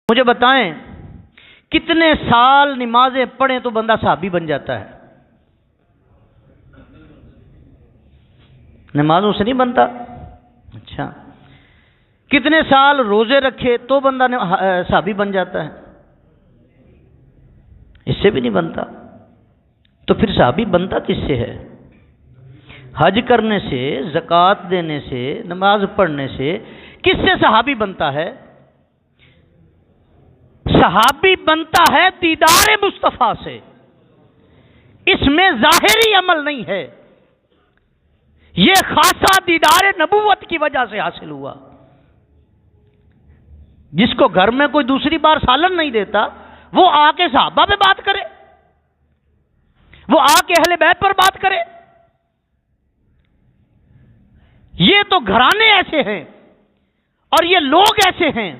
مجھے بتائیں کتنے سال نمازیں پڑھیں تو بندہ صحابی بن جاتا ہے؟ نمازوں سے نہیں بنتا؟ اچھا، کتنے سال روزے رکھے تو بندہ صحابی بن جاتا ہے؟ اس سے بھی نہیں بنتا۔ تو پھر صحابی بنتا کس سے ہے؟ حج کرنے سے، زکوٰۃ دینے سے، نماز پڑھنے سے کس سے صحابی بنتا ہے؟ صحابی بنتا ہے دیدار مصطفیٰ سے۔ اس میں ظاہری عمل نہیں ہے، یہ خاصہ دیدار نبوت کی وجہ سے حاصل ہوا۔ جس کو گھر میں کوئی دوسری بار سالن نہیں دیتا، وہ آ کے صحابہ پہ بات کرے، وہ آ کے اہل بیت پر بات کرے۔ یہ تو گھرانے ایسے ہیں اور یہ لوگ ایسے ہیں